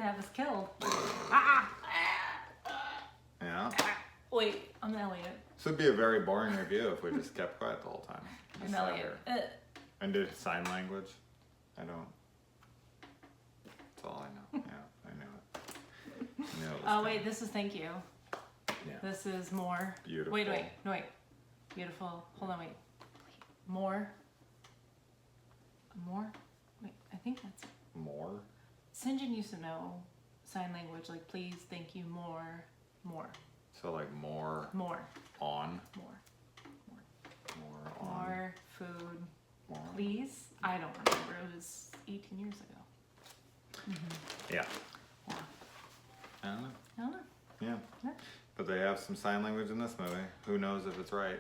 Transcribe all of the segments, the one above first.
have us killed. Ah! Yeah. Wait, I'm Elliot. This would be a very boring review if we just kept quiet the whole time. I'm Just sat Elliot. here. And did sign language? I don't. That's all I know. Yeah, I knew it. I knew it was Oh, wait, this is thank you. Yeah. This is more. Beautiful. Wait. No, wait. Beautiful. Hold on, wait. More. More? Wait, I think that's it. More? St. John used to know sign language, like please, thank you, more. So like more More. on? More. More on? More food. More? Please? I don't remember. It was 18 years ago. Yeah. Yeah. I don't know. I don't know. Yeah. Yeah. But they have some sign language in this movie. Who knows if it's right?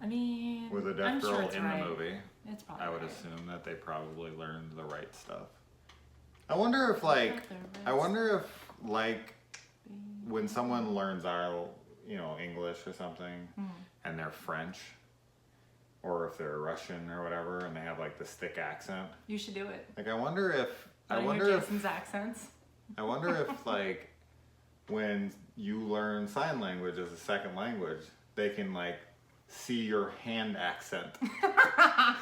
I mean, with a deaf I'm girl sure it's in right. the movie, It's probably I would right. assume that they probably learned the right stuff. I wonder if when someone learns our, English or something, and they're French, or if they're Russian or whatever, and they have like this thick accent. You should do it. Like I wonder if Jason's accents. I wonder if like when you learn sign language as a second language, they can like see your hand accent. I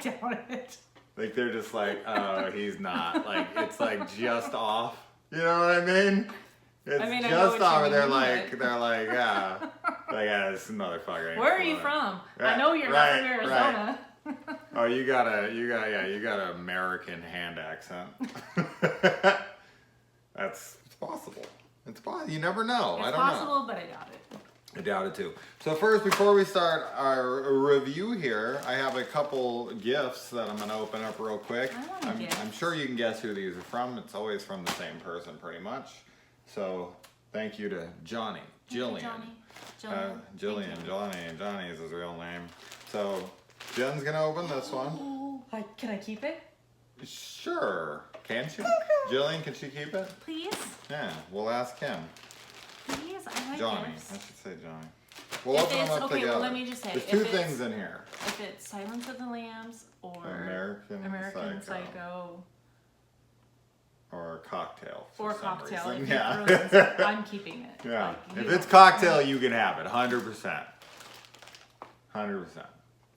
doubt it. Like they're just like, oh, he's not. Like it's like just off. You know what I mean? It's I know just what off. you And they're mean, like, like, yeah, this motherfucker. ain't Where are from you it." from? Right, I know you're not from Arizona. Oh, you got an American hand accent. It's possible. It's possible. You never know. I It's don't know. possible, but I doubt it. I doubt it too. So first, before we start our review here, I have a couple gifts that I'm going to open up real quick. I want a gift. I'm sure you can guess who these are from. It's always from the same person pretty much. So thank you to Johnny, Jillian. Jillian, Johnny is his real name. So Jen's going to open this one. Ooh, can I keep it? Sure. Can she? Jillian, can she keep it? Please? Yeah, we'll ask him. Please? I like Johnny. gifts. I should say Johnny. We'll If open them it's- up okay, together. well, let me just say, There's if two it's- things in here. If it's Silence of the Lambs or American Psycho or cocktail. For or some Cocktail, reason. if Yeah. you're frozen, I'm keeping it. Yeah. Like, If you it's don't- cocktail, you can have it. 100%. 100%.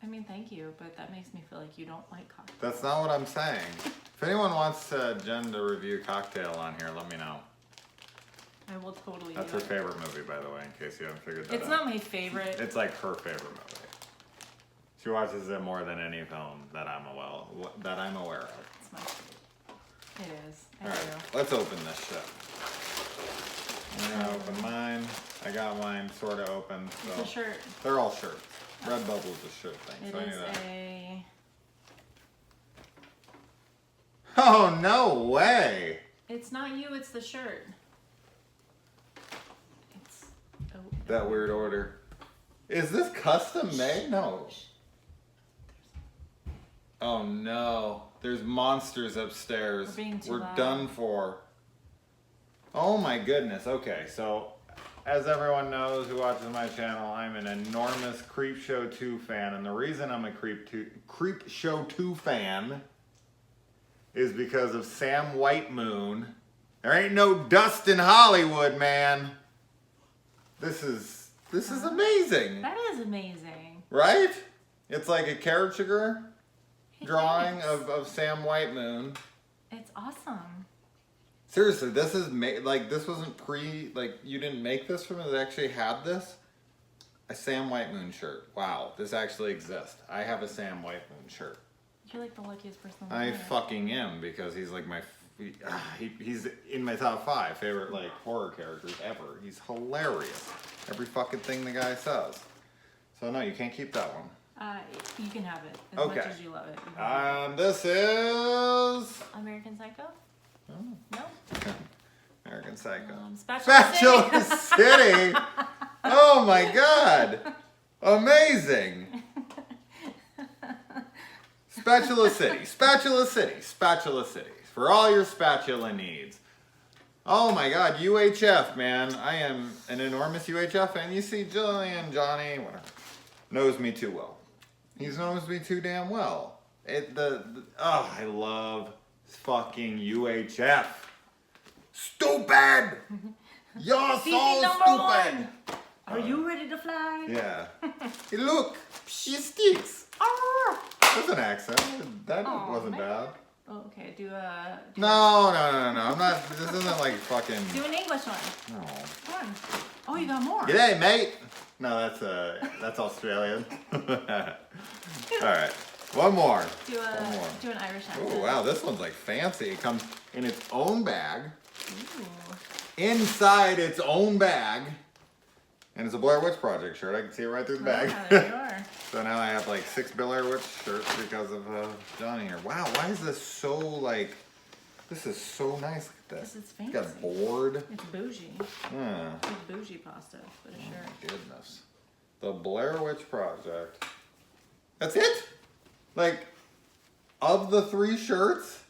I mean, thank you, but that makes me feel like you don't like cocktail. That's not what I'm saying. If anyone wants Jen to review Cocktail on here, let me know. I will totally That's do her it. favorite movie, by the way, in case you haven't figured that out. It's not my favorite. It's like her favorite movie. She watches it more than any film that I'm aware of. It's my favorite. It is. I All do. right, let's open this shit. I'm gonna open mine. I got mine sort of open. It's So a shirt. they're all shirts. Redbubble's a shirt thing. It So I knew is that. a. Oh no way! It's not you. It's the shirt. It's. Oh, That weird order. Is this custom made? No. Oh no. There's monsters upstairs. We're being too We're loud. done for. Oh my goodness. Okay, so as everyone knows who watches my channel, I'm an enormous Creepshow 2 fan, and the reason I'm a Creepshow 2 fan is because of Sam Whitemoon. There ain't no dust in Hollywood, man. This is amazing. that is amazing. Right? It's like a caricature Hey, drawing thanks. of Sam Whitemoon. It's awesome. Seriously, this is this wasn't you didn't make this from it. It actually had this. A Sam Whitemoon shirt. Wow, this actually exists. I have a Sam Whitemoon shirt. You're like the luckiest person. on the I planet. fucking am because he's like he's in my top 5 favorite like horror characters ever. He's hilarious. Every fucking thing the guy says. So no, you can't keep that one. You can have it as Okay. much as you love it. You can have This is it. American Psycho? oh, No. American Psycho. Spatula Spatula City. Oh my god. Amazing. Spatula City. Spatula City. Spatula City. For all your spatula needs. Oh my god, UHF, man. I am an enormous UHF fan. You see Jillian, Johnny, whatever, knows me too well. He knows me too damn well. I love fucking UHF. Stupid! You're so Season number stupid! 1. Are you ready to fly? Yeah. Hey, look, she sticks. Arr! That's an accent. That Aw, wasn't man. bad. Oh, okay, do No. I'm not. This isn't like fucking. do an English one. No. Come on. Oh, you got more. G'day, mate. No, that's Australian. All right, one more. Do One more. do an Irish accent. Oh wow, this one's like fancy. It comes in its own bag, Ooh. inside its own bag, and it's a Blair Witch Project shirt. I can see it right through the bag. Ah, there you are. So now I have like 6 Blair Witch shirts because of Johnny here. Wow, why is this so like? This is so nice. Look at this. This is It's got a fancy. board. It's bougie. Hmm. It's bougie pasta, for Oh sure. my goodness. The Blair Witch Project. That's it? Like, of the 3 shirts,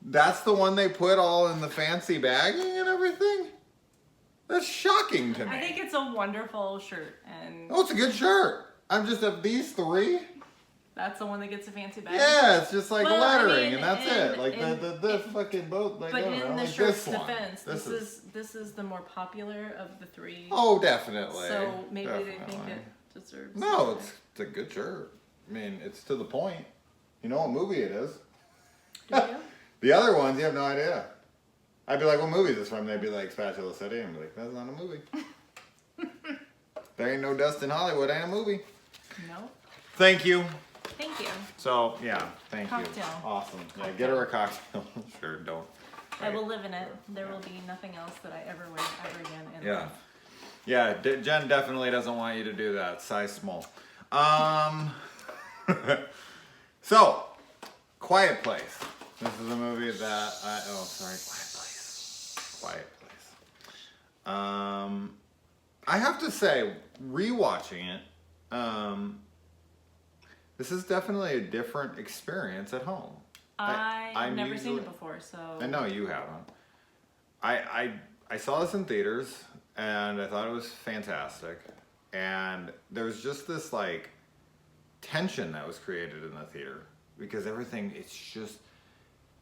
that's the one they put all in the fancy bagging and everything? That's shocking to me. I think it's a wonderful shirt, and Oh, it's a good shirt. I'm just of these 3. that's the one that gets a fancy bag. Yeah, it's just like Well, I lettering mean, and that's and- it. Like and- the fucking boat. Like, But I don't in know, the like shirt's this one. defense, this is the more popular of the 3. Oh, definitely. So maybe they think Definitely. it deserves. No, it's a good shirt. I mean, it's to the point. You know what movie it is. Do you? The other ones, you have no idea. I'd be like, what movie is this from? They'd be like, Spatula City. And I'd be like, that's not a movie. There ain't no dust in Hollywood, ain't a movie. No. Thank you. Thank you. So, yeah, thank you. Cocktail. Awesome. Yeah, get her a cocktail. Sure, don't. I will live in it. There will be nothing else that I ever wear ever again in Yeah. life. Yeah, Jen definitely doesn't want you to do that. Size small. So, Quiet Place. This is a movie that Quiet Place. I have to say, rewatching it, this is definitely a different experience at home. I've never seen usually- it before, so. I know you haven't. I saw this in theaters and I thought it was fantastic. And there was just this like tension that was created in the theater because everything, it's just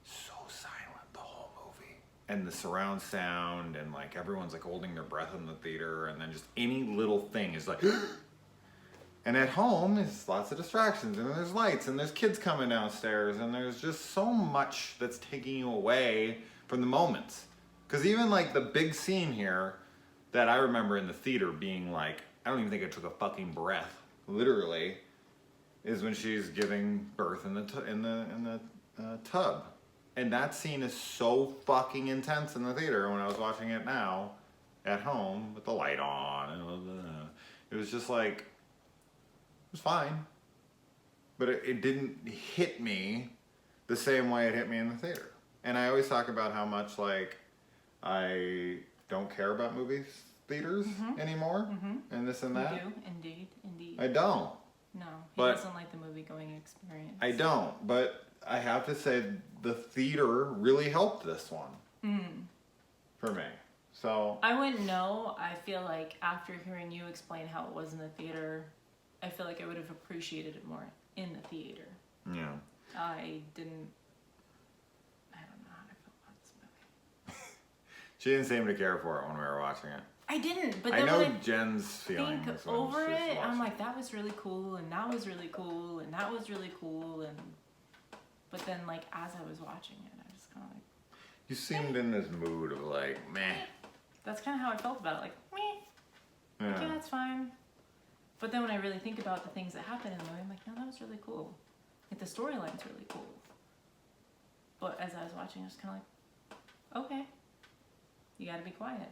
so silent the whole movie. And the surround sound and like everyone's like holding their breath in the theater and then just any little thing is like and at home there's lots of distractions and there's lights and there's kids coming downstairs and there's just so much that's taking you away from the moments. Because even like the big scene here that I remember in the theater being like, I don't even think I took a fucking breath, literally, is when she's giving birth in the tub. And that scene is so fucking intense in the theater when I was watching it now at home with the light on and it was just like, it was fine, but it didn't hit me the same way it hit me in the theater. And I always talk about how much like I don't care about movies theaters anymore and this and that. You do, indeed, indeed. I don't. No, he But- doesn't like the movie going experience. I don't. But I have to say the theater really helped this one for me. So I wouldn't know. I feel like after hearing you explain how it was in the theater, I feel like I would have appreciated it more in the theater. yeah. I don't know how to feel about this movie. She didn't seem to care for it when we were watching it. I didn't, but I then know when I Jen's feelings think when over she's it, I'm watching like, that was really cool, and that was really cool, and that was really cool, and but then like as I was watching it, I was kind of like, You seemed in this mood of like, meh. that's kind of how I felt about it, like, meh, like, yeah, that's fine. But then when I really think about the things that happen in the movie, I'm like, no, that was really cool. Like the storyline's really cool. But as I was watching, I was kind of like, okay, you gotta be quiet.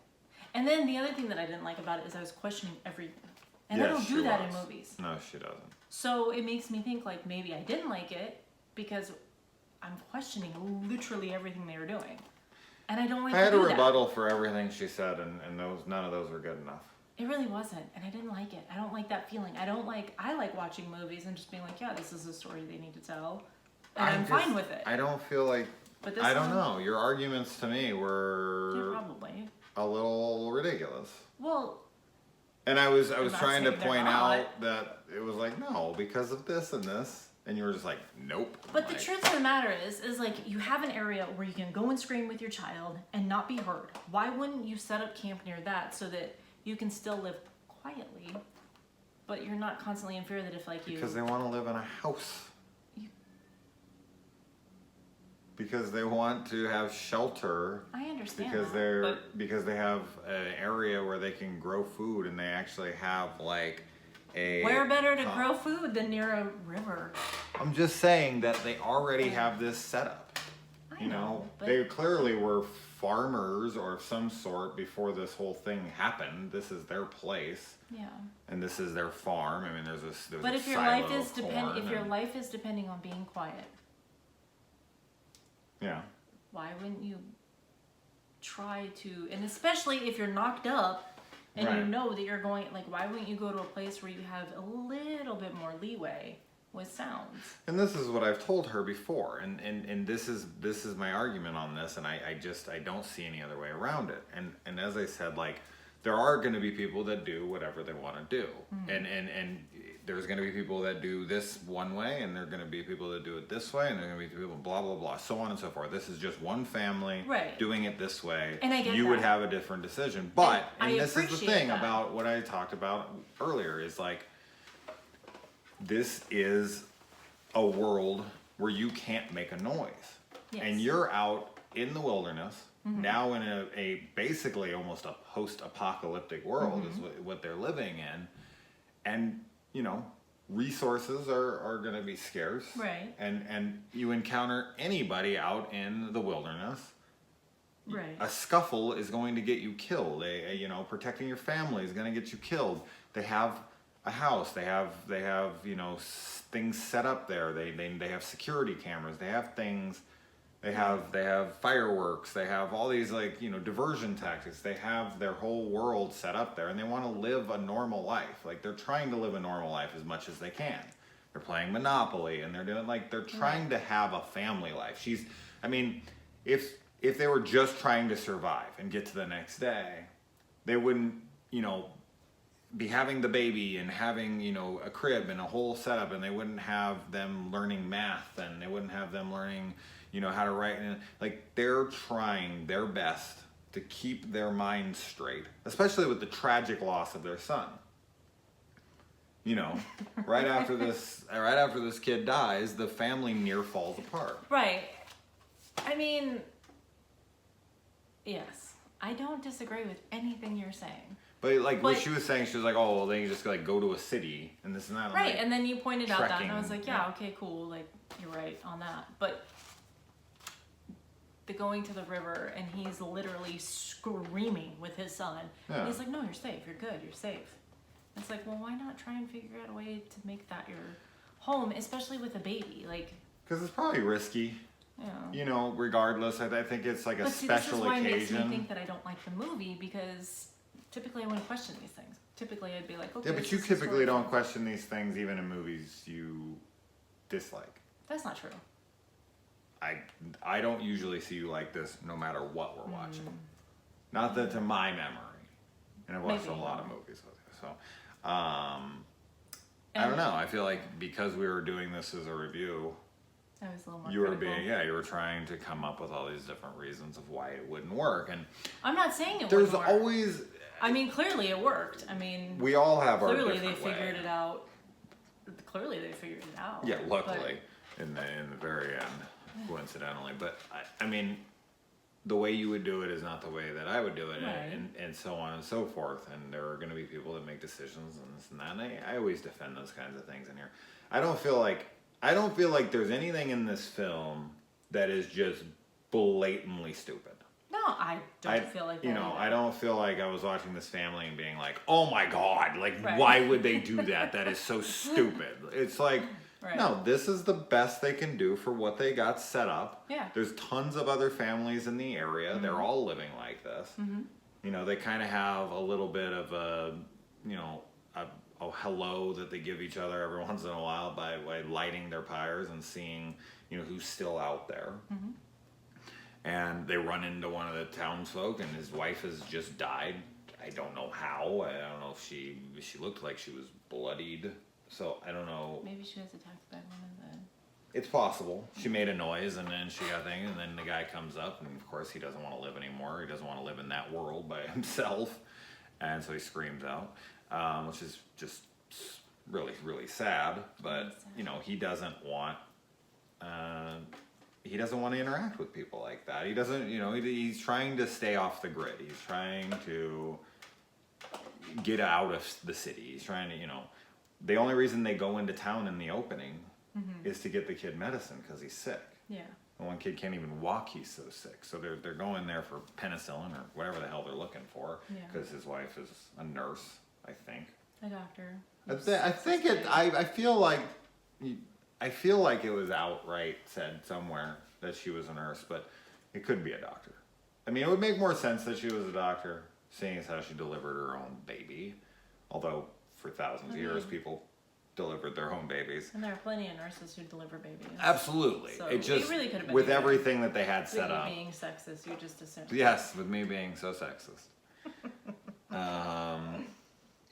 And then the other thing that I didn't like about it is I was questioning everything. And I Yes, don't she do that in was. movies. No, she doesn't. So it makes me think like maybe I didn't like it because I'm questioning literally everything they were doing. And I don't like I had to a do that. rebuttal for everything she said, and none of those were good enough. It really wasn't, and I didn't like it. I don't like that feeling. I like watching movies and just being like, yeah, this is a story they need to tell. And I'm fine with it. I don't feel like, But this I don't one- know, your arguments to me Yeah, were probably. a little ridiculous. Well, And I was not trying to saying they're point not. out that it was like, no, because of this and this. And you were just like, nope. But the truth of the matter is like you have an area where you can go and scream with your child and not be heard. Why wouldn't you set up camp near that so that you can still live quietly, but you're not constantly in fear that if like you... Because they want to live in a house. Because they want to have shelter. I understand because they have an area where they can grow food, and they actually have like a... Where better to grow food than near a river? I'm just saying that they already have this setup. I know, but... They clearly were farmers or of some sort before this whole thing happened. This is their place. Yeah. And this is their farm. I mean, there's but a if your silo life is of your life is depending on being quiet, yeah, why wouldn't you try to? And especially if you're knocked up and right. you know that you're going, like, why wouldn't you go to a place where you have a little bit more leeway with sounds? And this is what I've told her before, and this is my argument on this, and I don't see any other way around it. And as I said, like, there are going to be people that do whatever they want to do, and there's going to be people that do this one way, and there are going to be people that do it this way, and there are going to be people blah blah blah, so on and so forth. This is just one family doing it this way. And I get you that. would have a different decision, but and this is the thing that. about what I talked about earlier is like, this is a world where you can't make a noise. Yes. And you're out in the wilderness, now in a basically almost a post-apocalyptic world is what they're living in. And, you know, resources are going to be scarce. Right. And you encounter anybody out in the wilderness. Right. A scuffle is going to get you killed. Protecting your family is going to get you killed. They have a house. They have things set up there. They have security cameras. They have things. They have fireworks. They have all these diversion tactics. They have their whole world set up there, and they want to live a normal life. Like, they're trying to live a normal life as much as they can. They're playing Monopoly, and they're trying to have a family life. If they were just trying to survive and get to the next day, they wouldn't, be having the baby and having, a crib and a whole setup, and they wouldn't have them learning math, and they wouldn't have them learning, how to write. And they're trying their best to keep their minds straight, especially with the tragic loss of their son. Right after this kid dies, the family near falls apart. Right. I mean, yes, I don't disagree with anything you're saying. But what she was saying, she was like, "Oh, well, then you just go to a city and this and that." Right, and then you pointed out that, and I was like, "Yeah, okay, cool. Like, you're right on that." But the going to the river, and he's literally screaming with his son. Yeah. And he's like, "No, you're safe. You're good. You're safe." It's like, well, why not try and figure out a way to make that your home, especially with a baby? Because it's probably risky. Yeah. Regardless, I think it's like a special occasion. This is why it makes me think that I don't like the movie, because typically I wouldn't question these things. Typically I'd be like, okay. Yeah, but you typically don't question these things even in movies you dislike. That's not true. I don't usually see you like this no matter what we're watching. Not that to my memory. And I've watched a lot of movies with you. So, I don't know. I feel like because we were doing this as a review, I was a little more you were trying to come up with all these different reasons of why it wouldn't work. And I'm not saying it wouldn't work. There's always... I mean, clearly it worked. I mean... We all have our different Clearly they figured it out. Clearly they figured it out. Yeah, luckily. In the very end, coincidentally. But, I mean... The way you would do it is not the way that I would do it, right. and so on and so forth. And there are going to be people that make decisions and this and that. And I always defend those kinds of things in here. I don't feel like there's anything in this film that is just blatantly stupid. No, I don't feel like that. I don't feel like I was watching this family and being like, oh my God, right. Why would they do that? That is so stupid. It's like... Right. No, this is the best they can do for what they got set up. Yeah. There's tons of other families in the area. Mm-hmm. They're all living like this. Mm-hmm. They kind of have a little bit of a hello that they give each other every once in a while by lighting their pyres and seeing, who's still out there. Mm-hmm. And they run into one of the townsfolk, and his wife has just died. I don't know how. I don't know if she looked like she was bloodied. So I don't know. Maybe she was attacked by one of the it's possible. She made a noise and then she got thing, and then the guy comes up, and of course he doesn't want to live anymore. He doesn't want to live in that world by himself, and so he screams out, which is just really, really sad. But you know, he doesn't want to interact with people like that. He doesn't, you know, he's trying to stay off the grid. He's trying to get out of the city. He's trying to, you know, the only reason they go into town in the opening is to get the kid medicine because he's sick. Yeah. And one kid can't even walk, he's so sick. So they're going there for penicillin or whatever the hell they're looking for, because his wife is a nurse, I think. A doctor. I feel like it was outright said somewhere that she was a nurse, but it could be a doctor. I mean, it would make more sense that she was a doctor, seeing as how she delivered her own baby. Although for thousands of years, people delivered their own babies. And there are plenty of nurses who deliver babies. Absolutely. So it just, really could have been with everything that they had set up. being sexist, you just assumed. Yes, with me being so sexist.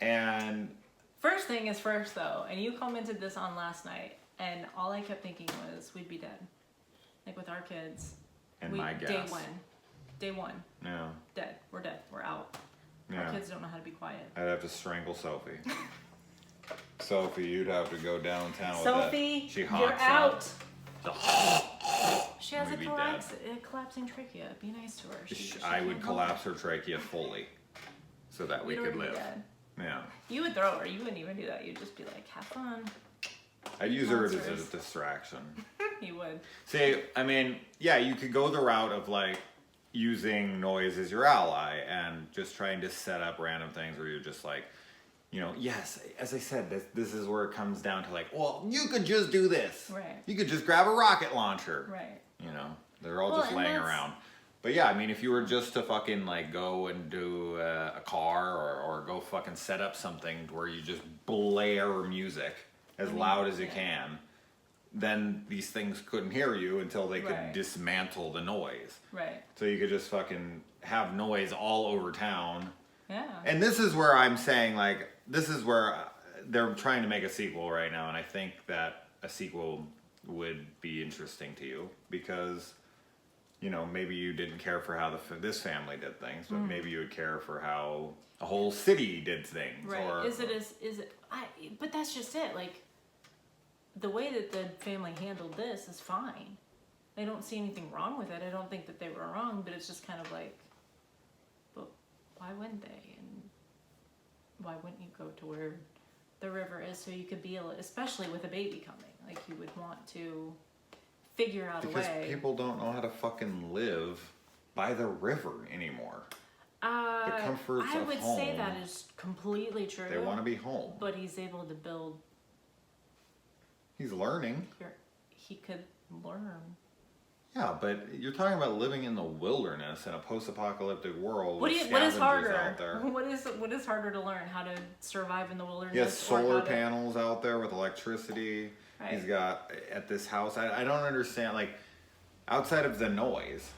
And first thing is first, though, and you commented this on last night, and all I kept thinking was we'd be dead. Like with our kids. and my guess. Day one. Yeah. Dead. We're dead. We're out. Yeah. Our kids don't know how to be quiet. I'd have to strangle Sophie. Sophie, you'd have to go downtown with Sophie, that. She you're honks out. She has We'd be a collapsing trachea. Be nice to her. I would collapse her trachea fully so that we could live. Yeah. You would throw her. You wouldn't even do that. You'd just be like, have fun. I'd use her as a distraction. You would. See, I mean, yeah, you could go the route of like using noise as your ally and just trying to set up random things where you're just like, you know, yes, as I said, this is where it comes down to like, well, you could just do this. Right. You could just grab a rocket launcher. Right. You know, they're all just laying around. But yeah, I mean, if you were just to fucking like go and do a car or go fucking set up something where you just blare music as loud as you can, then these things couldn't hear you until they could dismantle the noise. Right. So you could just fucking have noise all over town. Yeah. And this is where I'm saying, like, this is where they're trying to make a sequel right now, and I think that a sequel would be interesting to you because, you know, maybe you didn't care for how this family did things, but maybe you would care for how a whole city did things. Right. Or, But that's just it. Like, the way that the family handled this is fine. I don't see anything wrong with it. I don't think that they were wrong, but it's just kind of like, but why wouldn't they? And why wouldn't you go to where the river is so you could be, especially with a baby coming? Like, you would want to figure out a way. Because people don't know how to fucking live by the river anymore. The comforts I of would home. say that is completely true. They want to be home. But he's able to build. He's learning. He could learn. Yeah, but you're talking about living in the wilderness in a post-apocalyptic world. What is scavengers harder? Out there. What is harder to learn? How to survive in the wilderness? He has solar panels out there with electricity. Right. He's got at this house. I don't understand. Like, outside of the noise,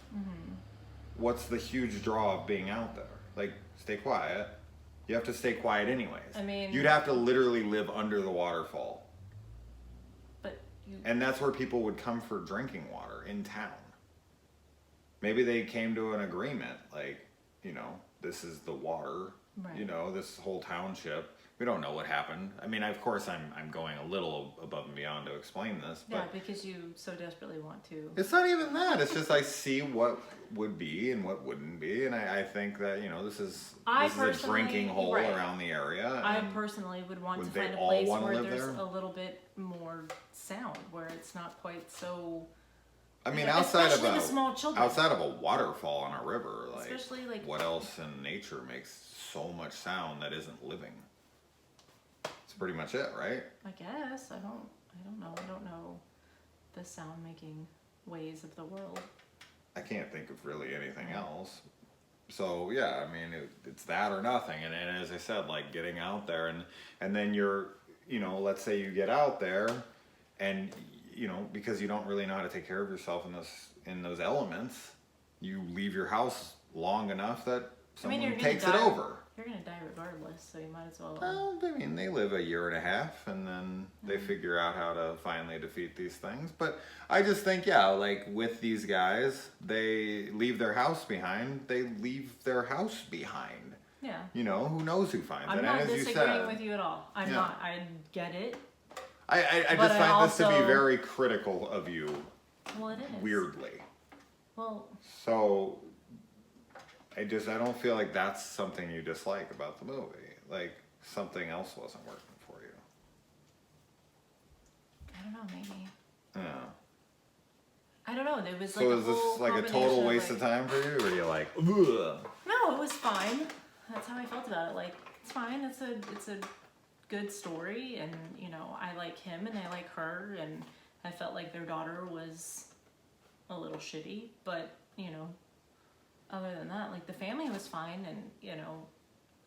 what's the huge draw of being out there? Like, stay quiet. You have to stay quiet anyways. I mean, you'd have to literally live under the waterfall. And that's where people would come for drinking water, in town. Maybe they came to an agreement, like, you know, this is the water, you know, this whole township. We don't know what happened. I mean, of course, I'm going a little above and beyond to explain this. But yeah, because you so desperately want to. It's not even that. It's just I see what would be and what wouldn't be. And I think that, you know, this is a drinking hole around the area. I personally would want to find a place where there's a little bit more sound, where it's not quite so... I mean, outside of a waterfall on a river, like, especially like what else in nature makes so much sound that isn't living? That's pretty much it, right? I guess. I don't know. I don't know the sound making ways of the world. I can't think of really anything else. So yeah, I mean, it's that or nothing. And as I said, like, getting out there and then you're, you know, let's say you get out there and, you know, because you don't really know how to take care of yourself in those elements, you leave your house long enough that someone takes it over. You're gonna die regardless, so you might as well. Well, I mean, they live a year and a half, and then they figure out how to finally defeat these things. But I just think, yeah, like with these guys, they leave their house behind. They leave their house behind. Yeah. You know, who knows who finds it? I'm not and as disagreeing you said, with you at all. I'm not. I get it. I But just I find this to be also- very critical of you. Well, it is. Weirdly. Well. So, I don't feel like that's something you dislike about the movie. Like, something else wasn't working for you. I don't know. Maybe. Yeah. I don't know. There was So like is this like a total waste of time for you, or are you like, ugh? No, it was fine. That's how I felt about it. Like, it's fine. It's a good story, and you know, I like him and I like her, and I felt like their daughter was a little shitty, but you know, other than that, like the family was fine, and you know,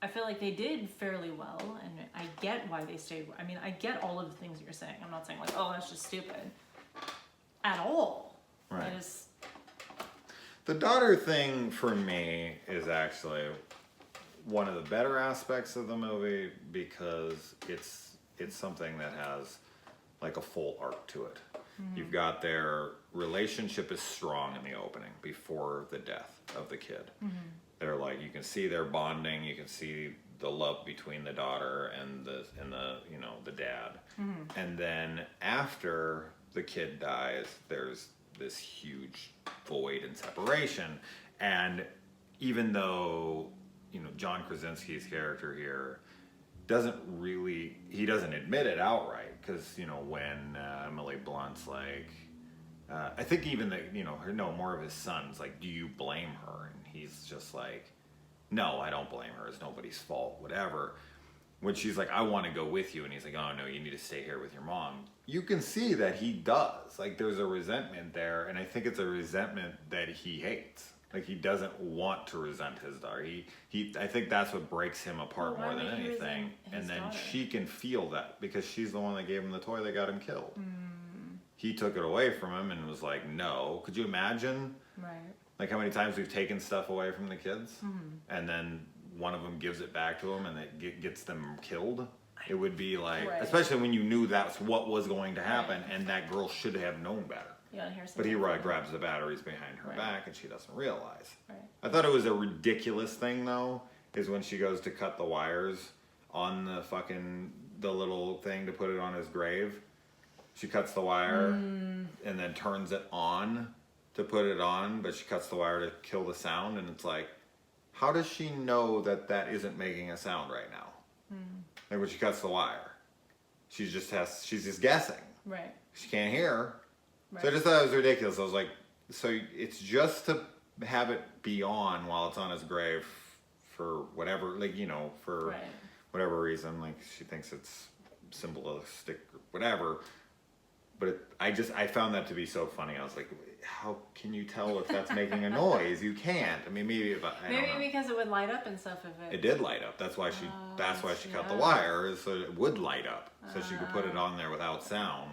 I feel like they did fairly well, and I get why they stayed. I mean, I get all of the things you're saying. I'm not saying like, oh, that's just stupid at all. Right. I just, The daughter thing for me is actually one of the better aspects of the movie because it's something that has like a full arc to it. You've got their relationship is strong in the opening before the death of the kid. They're like, you can see their bonding, you can see the love between the daughter and the you know, the dad. And then after the kid dies, there's this huge void and separation. And even though, you know, John Krasinski's character here doesn't admit it outright, because, you know, when Emily Blunt's like, I think even that, you know, more of his son's like, do you blame her? And he's just like, no, I don't blame her. It's nobody's fault, whatever. When she's like, I want to go with you, and he's like, oh no, you need to stay here with your mom. You can see that he does. Like, there's a resentment there, and I think it's a resentment that he hates. Like, he doesn't want to resent his daughter. I think that's what breaks him apart Well, why more than would he anything. resent his And then daughter? she can feel that because she's the one that gave him the toy that got him killed. He took it away from him and was like, no. Could you imagine? right. Like how many times we've taken stuff away from the kids, and then one of them gives it back to them, and it gets them killed. It would be like, Right. especially when you knew that's what was going to happen, and that girl should have known better. Yeah, here's But he grabs the batteries behind her back, and she doesn't realize. Right. I thought it was a ridiculous thing though, is when she goes to cut the wires on the little thing to put it on his grave. She cuts the wire and then turns it on to put it on, but she cuts the wire to kill the sound, and it's like, how does she know that isn't making a sound right now? Like when she cuts the wire, she's just guessing. Right. She can't hear. Right. So I just thought it was ridiculous. I was like, so it's just to have it be on while it's on his grave for whatever, like, you know, for Right. whatever reason, like she thinks it's symbolistic or whatever. But I found that to be so funny. I was like, how can you tell if that's making a noise? You can't. I mean, maybe, but I don't know. It did light up. That's why she cut the wire, is so it would light up, so she could put it on there without sound,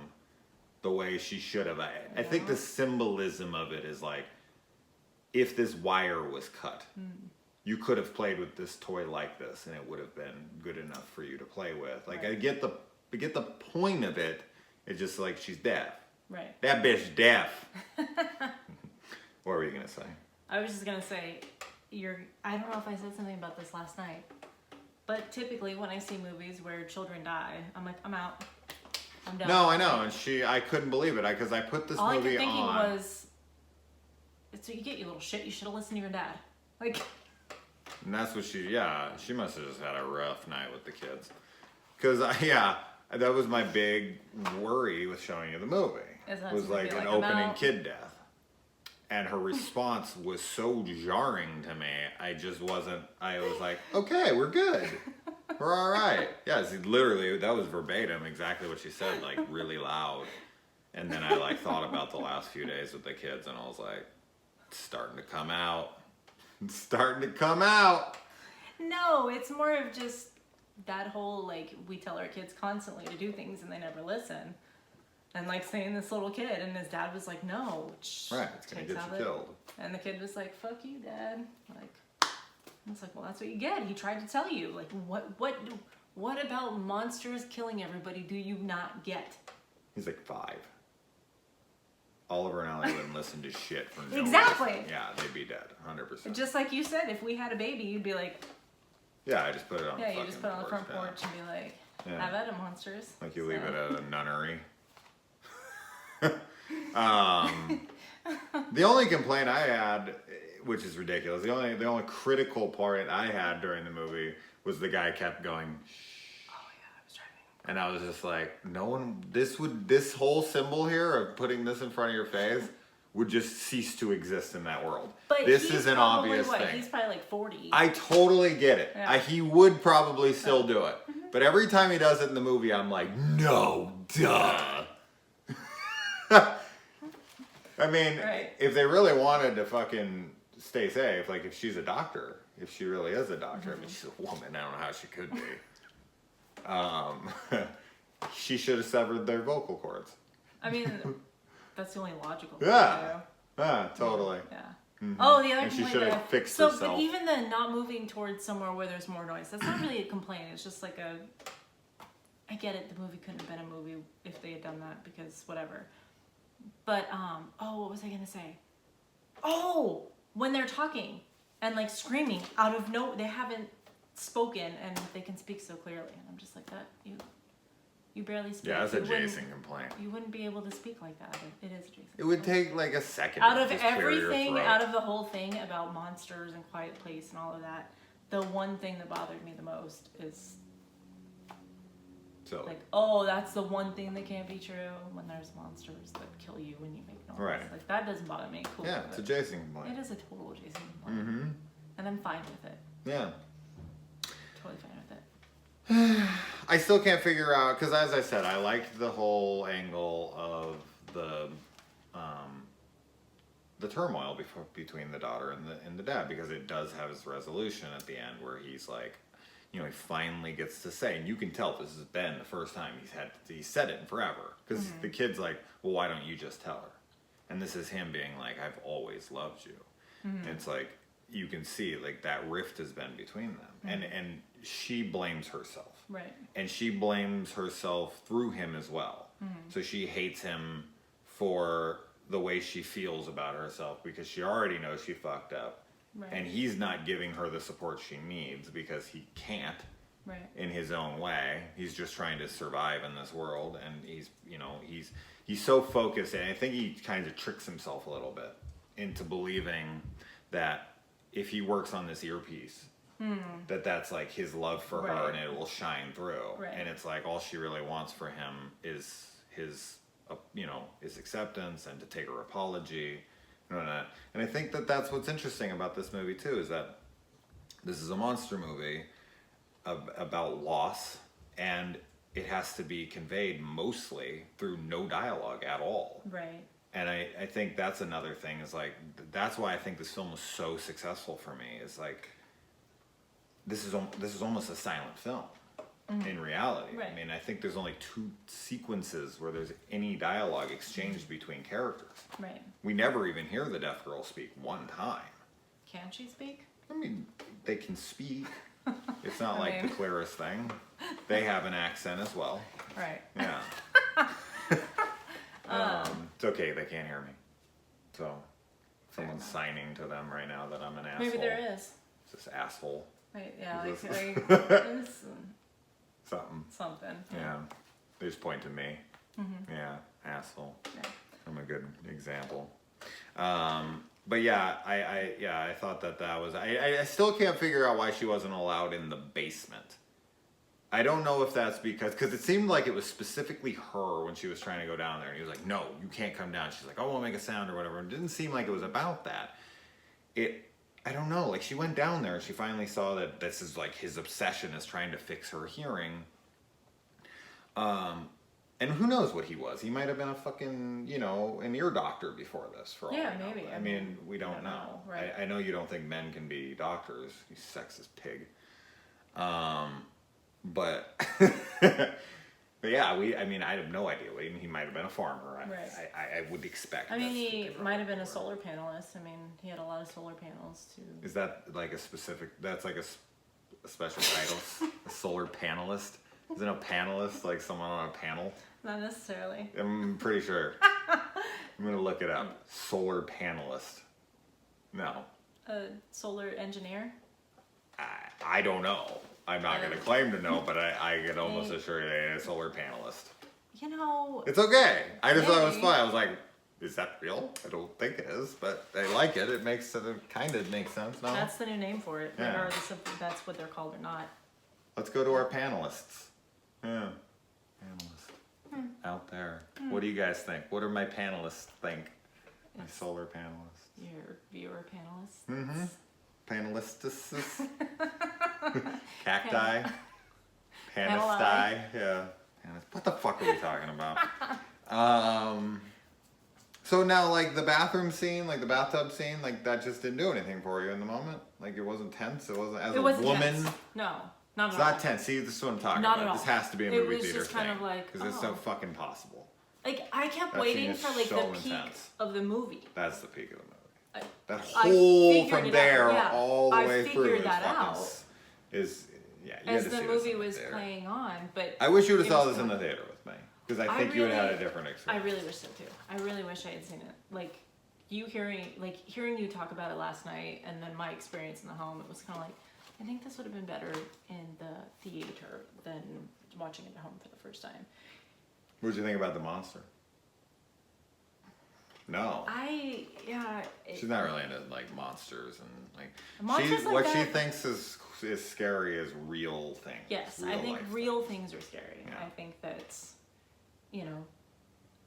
the way she should have. I think the symbolism of it is like, if this wire was cut, you could have played with this toy like this, and it would have been good enough for you to play with. Like, I get the point of it. It's just like, she's deaf. Right. That bitch deaf. What were you gonna say? I was just gonna say, I don't know if I said something about this last night, but typically when I see movies where children die, I'm like, I'm out. I'm done. No, I know, and I couldn't believe it, because I put this All I movie kept thinking on. was, it's what you get, you little shit. You should have listened to your dad. Like. And that's what she must have just had a rough night with the kids. Because, that was my big worry with showing you the movie. Was like an opening kid death. And her response was so jarring to me, I was like, okay, we're good. We're all right. Yeah, literally, that was verbatim, exactly what she said, like really loud. And then I thought about the last few days with the kids, and I was like, it's starting to come out. It's starting to come out. No, it's more of just that whole, like, we tell our kids constantly to do things and they never listen. And like saying this little kid, and his dad was like, no. Right, it's gonna get you killed. And the kid was like, fuck you, dad. Like, It's like, well, that's what you get. He tried to tell you. Like, what about monsters killing everybody do you not get? He's like 5. Oliver and Ellie wouldn't listen to shit for no Exactly. reason. Yeah, they'd be dead, 100%. Just like you said, if we had a baby, you'd be like, yeah, I just put it on. yeah, the you just put it on the front porch and be like, have at it, monsters. Like you leave it at a nunnery. The only complaint I had, which is ridiculous, the only critical part I had during the movie was the guy kept going, shh. Oh yeah, I was driving. And I was just like, no one, this whole symbol here of putting this in front of your face would just cease to exist in that world. But this is an obvious thing. He's probably like 40. I totally get it. Yeah. He would probably still do it. But every time he does it in the movie, I'm like, no, duh. I mean, if they really wanted to fucking stay safe, like if she's a doctor, if she really is a doctor, I mean, she's a woman, I don't know how she could be. She should have severed their vocal cords. I mean, that's the only logical thing Yeah. to do. Yeah, totally. Yeah. Mm-hmm. Oh, the other and she complaint should that have fixed so, herself. but even the not moving towards somewhere where there's more noise, that's not really a complaint. It's just like a, I get it, the movie couldn't have been a movie if they had done that because whatever. But, oh, what was I gonna say? Oh, when they're talking and like screaming out of they haven't spoken and they can speak so clearly. And I'm just like, that, you barely speak. Yeah, that's a Jason complaint. You wouldn't be able to speak like that. It is a Jason It would complaint. take like a second. Out to of just clear your everything, throat. out of the whole thing about monsters and Quiet Place and all of that, the one thing that bothered me the most is So, like, oh, that's the one thing that can't be true when there's monsters that kill you when you make noise. Right. Like that doesn't bother me. Cool. yeah, it's a Jason complaint. It is a total Jason complaint. Mm-hmm. And I'm fine with it. Yeah. Totally fine with it. I still can't figure out, because as I said, I liked the whole angle of the turmoil between the daughter and the dad, because it does have his resolution at the end where he's like, you know, he finally gets to say, and you can tell this has been the first time he's said it in forever, because the kid's like, well, why don't you just tell her? And this is him being like, I've always loved you. And it's like, you can see like that rift has been between them, and she blames herself, Right. and she blames herself through him as well. So she hates him for the way she feels about herself, because she already knows she fucked up. Right. And he's not giving her the support she needs because he can't Right. in his own way. He's just trying to survive in this world, and he's so focused, and I think he kind of tricks himself a little bit into believing that if he works on this earpiece, that's like his love for her, Right. and it will shine through. Right. And it's like all she really wants for him is his acceptance and to take her apology. And I think that's what's interesting about this movie too, is that this is a monster movie about loss, and it has to be conveyed mostly through no dialogue at all. Right. And I think that's another thing, is like, that's why I think this film was so successful for me, is like, this is almost a silent film in reality. Right. I mean, I think there's only 2 sequences where there's any dialogue exchanged between characters. Right. We never even hear the deaf girl speak one time. Can she speak? I mean, they can speak. It's not like mean- the clearest thing. They have an accent as well. Right. Yeah. It's okay, they can't hear me. So, someone's signing to them right now that I'm an asshole. Maybe there is. It's this asshole. Right. Yeah. Is Like, this- it's something. Yeah. They just point to me. Yeah, asshole. Yeah. I'm a good example. But yeah, I thought that was. I still can't figure out why she wasn't allowed in the basement. I don't know if that's because it seemed like it was specifically her when she was trying to go down there, and he was like, "No, you can't come down." She's like, "I won't make a sound" or whatever. It didn't seem like it was about that. I don't know. Like, she went down there and she finally saw that this is like his obsession is trying to fix her hearing. And who knows what he was? He might have been a fucking, an ear doctor before this. For all we know. Maybe. I mean, we don't know. Right. I know you don't think men can be doctors. You sexist pig. But But yeah, I mean, I have no idea. He might have been a farmer. Right. I would expect. I mean, that's what he they might have probably been a were. solar panelist. I mean, he had a lot of solar panels too. Is that like a specific? That's like a special title. A solar panelist. Isn't a panelist like someone on a panel? Not necessarily. I'm pretty sure. I'm gonna look it up. Solar panelist. No. A solar engineer. I don't know. I'm not going to claim to know, but I can almost assure you a solar panelist. You know. It's okay. I just thought it was maybe. fun. I was like, is that real? I don't think it is, but I like it. It kind of makes sense now. That's the new name for it, Yeah. regardless of if that's what they're called or not. Let's go to our panelists. Yeah. Panelists. Out there. What do you guys think? What do my panelists think? My solar panelists. Your viewer panelists. Mm-hmm. Panelists. Cacti. Panisti. Yeah. What the fuck are we talking about? So now, like, the bathroom scene, like the bathtub scene, like, that just didn't do anything for you in the moment? Like, it wasn't tense? It wasn't, as It a wasn't woman? tense. No, not It's at all. not tense. See, this is what I'm talking Not about. at This all. has to be a It movie was theater just kind thing. of like, Because it's so oh. fucking possible. Like, I kept That waiting scene for, is like, so the peak intense. of the movie. That's the peak of the movie. That I whole figured from it there out, yeah. all the I way through figured is that fucking out. is yeah. You As had to the see this movie in the was theater. playing on, but I wish you would have it saw was this in the fun. theater with me because I I think you would have had a really- different I experience. really wish so too. I really wish I had seen it. Like hearing you talk about it last night, and then my experience in the home. It was kind of like, I think this would have been better in the theater than watching it at home for the first time. What did you think about the monster? No, she's not really into like monsters and like Monsters like what that- she thinks is scary is real things. Yes, real I think life real things are scary. Yeah. I think that,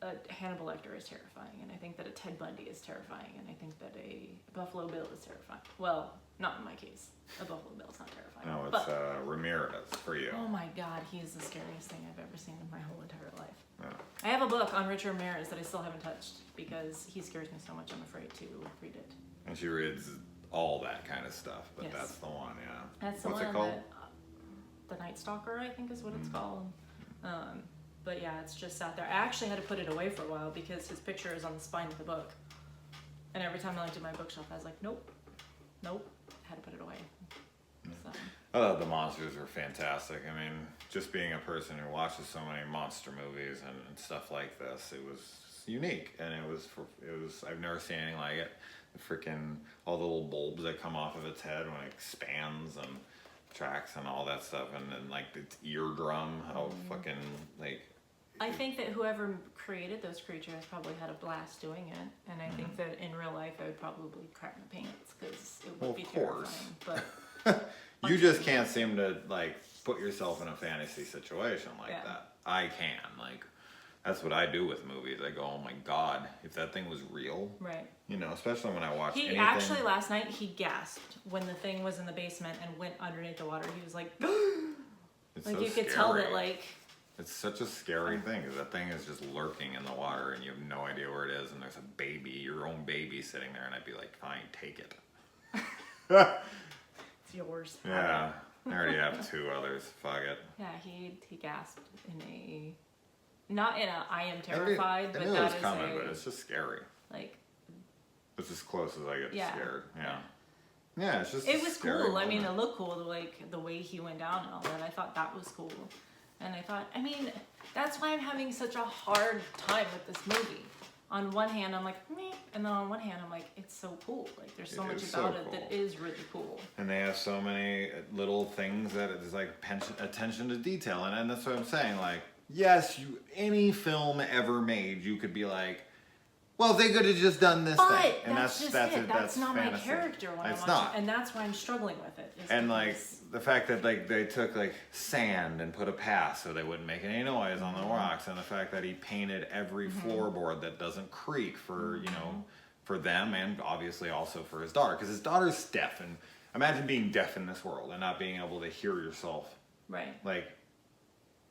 a Hannibal Lecter is terrifying, and I think that a Ted Bundy is terrifying, and I think that a Buffalo Bill is terrifying. Well, not in my case. A Buffalo Bill is not terrifying. No, it's but, Ramirez for you. oh my God, he is the scariest thing I've ever seen in my whole entire life. Yeah. I have a book on Richard Ramirez that I still haven't touched because he scares me so much. I'm afraid to read it. And she reads all that kind of stuff, but Yes. that's the one, yeah. That's the What's one it called? that, The Night Stalker, I think is what it's called. But yeah, it's just out there. I actually had to put it away for a while because his picture is on the spine of the book. And every time I looked at my bookshelf, I was like, nope, I had to put it away. So, I thought the monsters were fantastic. I mean, just being a person who watches so many monster movies and stuff like this, it was unique, and it was I've never seen anything like it. The freaking all the little bulbs that come off of its head when it expands and tracks and all that stuff, and then like its eardrum, how fucking like. I think that whoever created those creatures probably had a blast doing it, and I think that in real life I would probably crap my pants because it would Well, be of course. terrifying. But You just can't seem to like put yourself in a fantasy situation like Yeah. that. I can. Like that's what I do with movies. I go, oh my god, if that thing was real, right. especially when I watch He anything. actually last night he gasped when the thing was in the basement and went underneath the water. He was like, It's like so you could tell that scary. like. It's such a scary thing because that thing is just lurking in the water and you have no idea where it is, and there's a baby, your own baby, sitting there, and I'd be like, fine, take it. It's yours. Yeah, I already have 2 others. Fuck it. Yeah, he gasped in a, not in a I am I terrified, but knew it that was is coming, a, but it's just scary. like, It's as close as I get Yeah. scared. Yeah. Yeah, it's just. it a was scary cool. I mean, moment. it looked cool, like the way he went down and all that. I thought that was cool. And I thought, I mean, that's why I'm having such a hard time with this movie. On one hand, I'm like, meh. And then on one hand, I'm like, it's so cool. Like, there's so It much is so about it that cool. is really cool. And they have so many little things that it's like attention to detail, and that's what I'm saying. Like, yes, any film ever made, you could be like, well, they could have just done this But thing, and that's just that's it. That's not fantasy. my character when It's I'm not. watching, and that's why I'm struggling with it. is And like because- the fact that like they took like sand and put a path so they wouldn't make any noise on the rocks, and the fact that he painted every floorboard that doesn't creak for for them, and obviously also for his daughter, because his daughter's deaf, and imagine being deaf in this world and not being able to hear yourself. right. Like,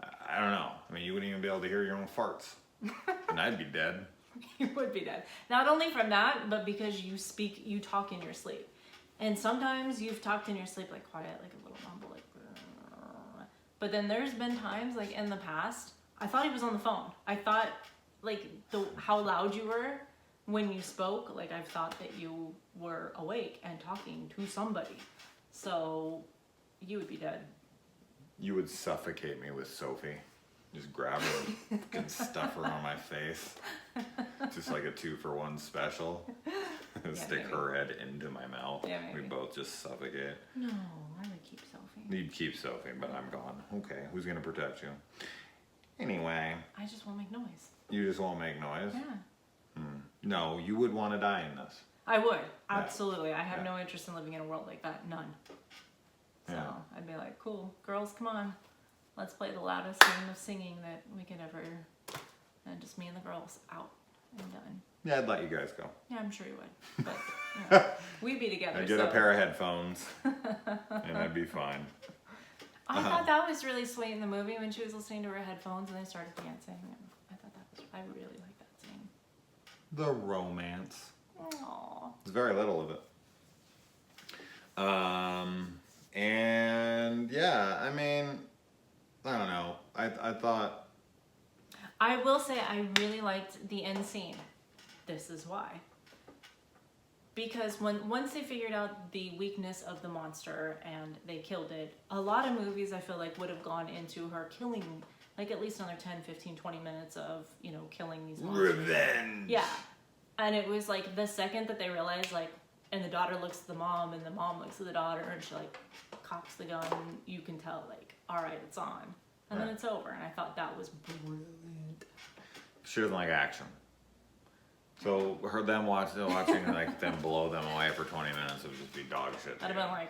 I don't know. I mean, you wouldn't even be able to hear your own farts, and I'd be dead. You would be dead. Not only from that, but because you talk in your sleep. And sometimes you've talked in your sleep like quiet, like a little mumble, like. But then there's been times like in the past I thought he was on the phone. I thought, like, how loud you were when you spoke, like, I thought that you were awake and talking to somebody. So, you would be dead. You would suffocate me with Sophie. Just grab her and stuff her on my face. Just like a 2-for-1 special. Stick maybe. her head into my mouth. Yeah, maybe. We both just suffocate. No, I would keep Sophie. You'd keep Sophie, but I'm gone. Okay, who's gonna protect you? Anyway. I just won't make noise. You just won't make noise? Yeah. No, you would want to die in this. I would. Absolutely. I have no interest in living in a world like that. None. So, Yeah. I'd be like, cool, girls, come on. Let's play the loudest game of singing that we could ever. And just me and the girls out and done. Yeah, I'd let you guys go. Yeah, I'm sure you would. But, you know, we'd be together. I'd get a pair of headphones, and I'd be fine. I thought that was really sweet in the movie when she was listening to her headphones and they started dancing. And I thought I really liked that scene. The romance. Aww. There's very little of it. And yeah, I mean, I don't know. I thought. I will say I really liked the end scene. This is why. Because once they figured out the weakness of the monster and they killed it, a lot of movies I feel like would have gone into her killing, like at least another 10, 15, 20 minutes of, you know, killing these monsters. Revenge! Yeah. And it was like the second that they realized, like, and the daughter looks at the mom and the mom looks at the daughter and she like cocks the gun, you can tell like, all right, it's on. And then it's over. And I thought that was brilliant. She doesn't like action. So them watching like them blow them away for 20 minutes would just be dog shit. I'd have been like,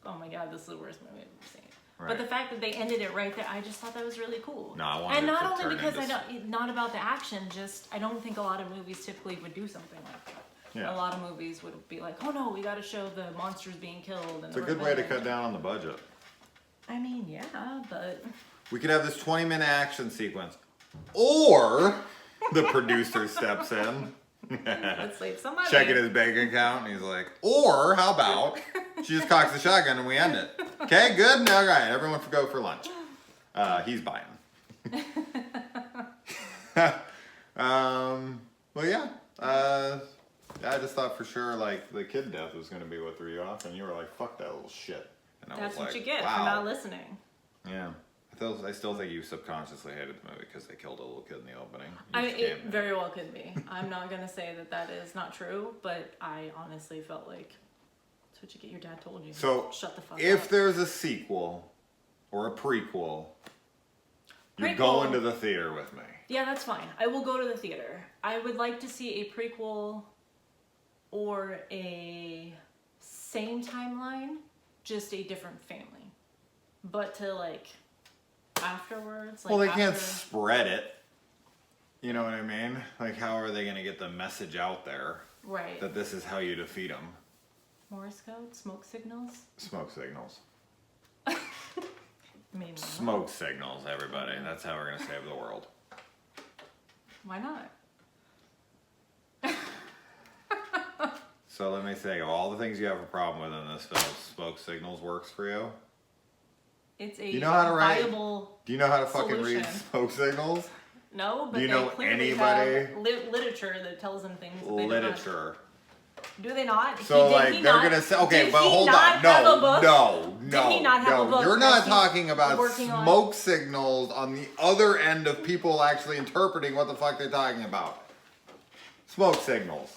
oh my god, this is the worst movie I've ever seen. Right. But the fact that they ended it right there, I just thought that was really cool. No, I wanted and not it to only turn because into... not about the action, just I don't think a lot of movies typically would do something like that. Yeah. A lot of movies would be like, oh no, we got to show the monsters being killed. And It's a good way to cut down on the budget. I mean, yeah, but We could have this 20-minute action sequence. Or the producer steps in. let's save some money. Checking his bank account, and he's like, or how about she just cocks the shotgun and we end it. Okay, good? All right, everyone go for lunch. He's buying. Well, yeah. I just thought for sure, like, the kid death was going to be what threw you off, and you were like, fuck that little shit. And I That's was what like, you get wow. for not listening. Yeah. I still think you subconsciously hated the movie because they killed a little kid in the opening. It very well could be. I'm not going to say that is not true, but I honestly felt like that's what you get. Your dad told you. So, shut the fuck up. if there's a sequel or a prequel, you're going to the theater with me. Yeah, that's fine. I will go to the theater. I would like to see a prequel or a same timeline, just a different family. But to like afterwards, like Well, they can't spread it. You know what I mean? Like, how are they going to get the message out there right. that this is how you defeat them? Morse code, smoke signals. Smoke signals. Maybe not. Smoke signals, everybody. That's how we're going to save the world. Why not? So let me think, of all the things you have a problem with in this film, smoke signals works for you? It's a you know how to write? viable Do you know how to fucking solution. read smoke signals? No, but Do you they know clearly anybody? have literature that tells them things. That Literature. Do they not? So Did like he they're not- gonna say, okay, did but he hold not on, have a no, book? no, Did he not have no, a book you're as not he's talking about working on- smoke signals on the other end of people actually interpreting what the fuck they're talking about. Smoke signals.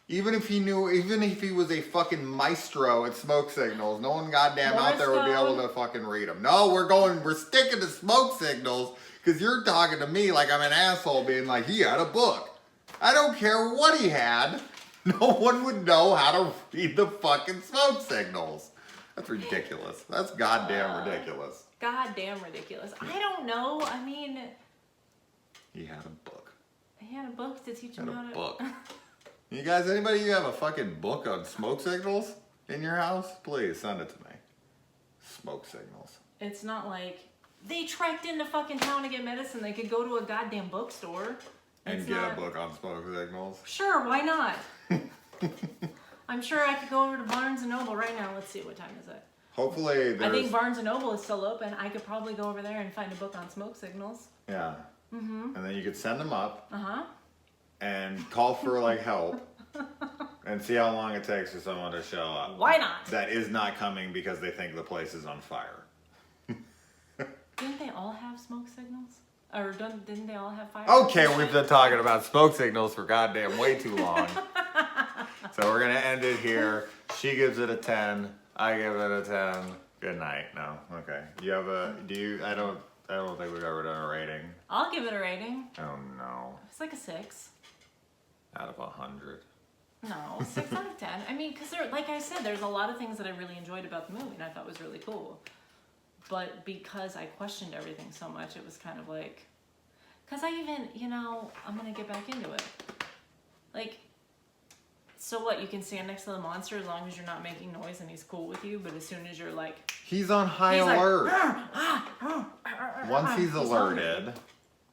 Even if he was a fucking maestro at smoke signals, no one goddamn out there would be able to fucking read them. No, we're sticking to smoke signals because you're talking to me like I'm an asshole being like, he had a book. I don't care what he had. No one would know how to read the fucking smoke signals. That's ridiculous. That's goddamn ridiculous. Goddamn ridiculous. I don't know. I mean, He had a book. he had a book to teach Had him how a to. book. You guys, anybody you have a fucking book on smoke signals in your house? Please send it to me. Smoke signals. It's not like they trekked into fucking town to get medicine. They could go to a goddamn bookstore. And It's get not- a book on smoke signals. Sure, why not? I'm sure I could go over to Barnes and Noble right now. Let's see, what time is it? Hopefully there's... I think Barnes & Noble is still open. I could probably go over there and find a book on smoke signals. Yeah. Mm-hmm. And then you could send them up. Uh-huh. And call for, like, help. And see how long it takes for someone to show up. Why not? That is not coming because they think the place is on fire. Didn't they all have smoke signals? Or didn't they all have fire? Okay, we've been talking about smoke signals for goddamn way too long. So we're gonna end it here. She gives it a 10. I give it a 10. Good night. No, okay. I don't think we've ever done a rating. I'll give it a rating. Oh no. It's like a 6. Out of 100. No, 6 out of 10. I mean, because like I said, there's a lot of things that I really enjoyed about the movie and I thought was really cool. But because I questioned everything so much, it was kind of like, because I even, I'm going to get back into it. Like, so what? You can stand next to the monster as long as you're not making noise and he's cool with you, but as soon as you're like... He's on high alert. Once he's alerted...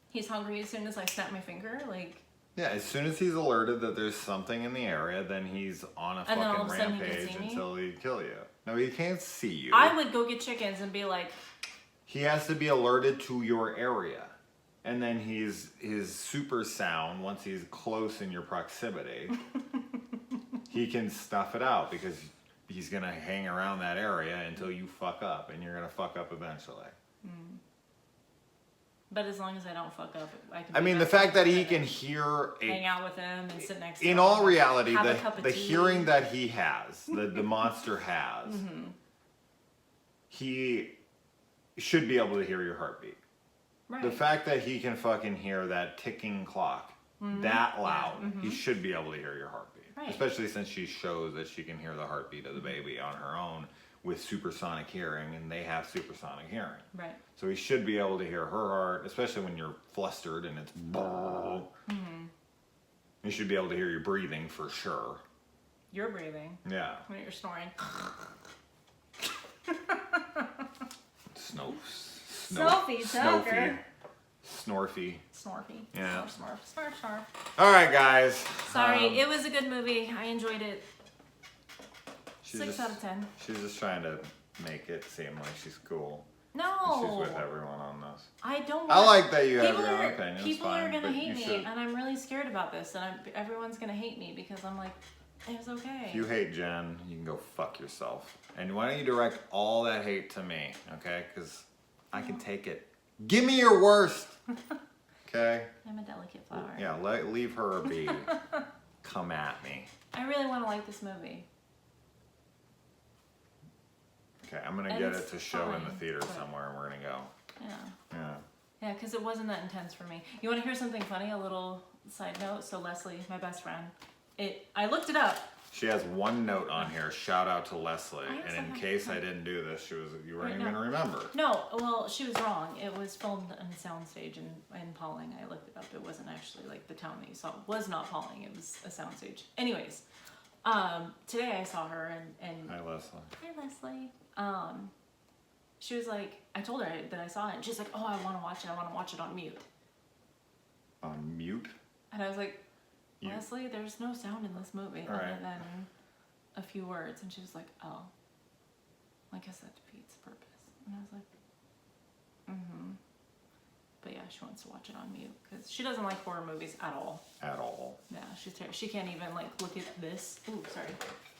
He's hungry as soon as I snap my finger, like... Yeah, as soon as he's alerted that there's something in the area, then he's on a fucking rampage until he kill you. No, he can't see you. I would go get chickens and be like... He has to be alerted to your area. And then his super sound, once he's close in your proximity, he can stuff it out because he's going to hang around that area until you fuck up. And you're going to fuck up eventually. Mm. But as long as I don't fuck up, I can. I mean, the fact that he can hear... hang out with him and sit next to him. In all reality, the tea. hearing that he has, the monster has, mm-hmm. he should be able to hear your heartbeat. Right. The fact that he can fucking hear that ticking clock mm-hmm. that loud, yeah. mm-hmm. he should be able to hear your heartbeat. Right. Especially since she shows that she can hear the heartbeat of the baby on her own with supersonic hearing, and they have supersonic hearing. Right. So he should be able to hear her heart, especially when you're flustered and it's... Mm-hmm. He should be able to hear your breathing for sure. You're breathing. Yeah. When you're snoring. Snofy Tucker. Snorfy. Snorfy. Yeah. Snarf. All right, guys. Sorry, it was a good movie. I enjoyed it. She's 6 out of 10. She's just trying to make it seem like she's cool. No. She's with everyone on this. I don't. I like that you have your own opinion. People are gonna hate me, should. and I'm really scared about this. And everyone's gonna hate me because I'm like, it was okay. If you hate Jen, you can go fuck yourself. And why don't you direct all that hate to me, okay? Because I can take it. Give me your worst. Okay. I'm a delicate flower. Yeah, leave her be. Come at me. I really want to like this movie. Okay, I'm gonna get it to show in the theater somewhere, and we're gonna go. Yeah. Yeah. Yeah, because it wasn't that intense for me. You want to hear something funny? A little side note. So Leslie, my best friend, I looked it up. She has one note on here. Shout out to Leslie. And in case I didn't do this, you weren't even gonna remember. No, well, she was wrong. It was filmed on soundstage in Pauling. I looked it up. It wasn't actually like the town that you saw. It was not Pauling. It was a soundstage. Anyways, today I saw her and Hi, Leslie. Hi, Leslie. She was like, I told her that I saw it, and she's like, oh, I want to watch it. I want to watch it on mute. On mute? And I was like, Leslie, there's no sound in this movie other than a few words. And she was like, oh, I guess that defeats the purpose. And I was like, mm-hmm. But yeah, she wants to watch it on mute because she doesn't like horror movies at all. At all. Yeah, she's terrible. She can't even like look at this. Ooh, sorry.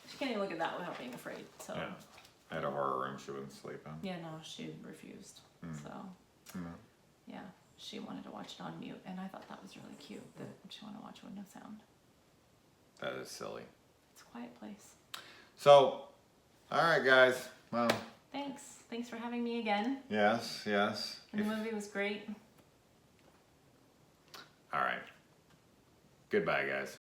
She can't even look at that without being afraid. So. Yeah. At a horror room she wouldn't sleep in. Yeah, no, she refused. So. Yeah. She wanted to watch it on mute, and I thought that was really cute that she wanted to watch it with no sound. That is silly. It's a quiet place. So, all right, guys. Well. Thanks. Thanks for having me again. Yes. And the movie was great. All right. Goodbye, guys.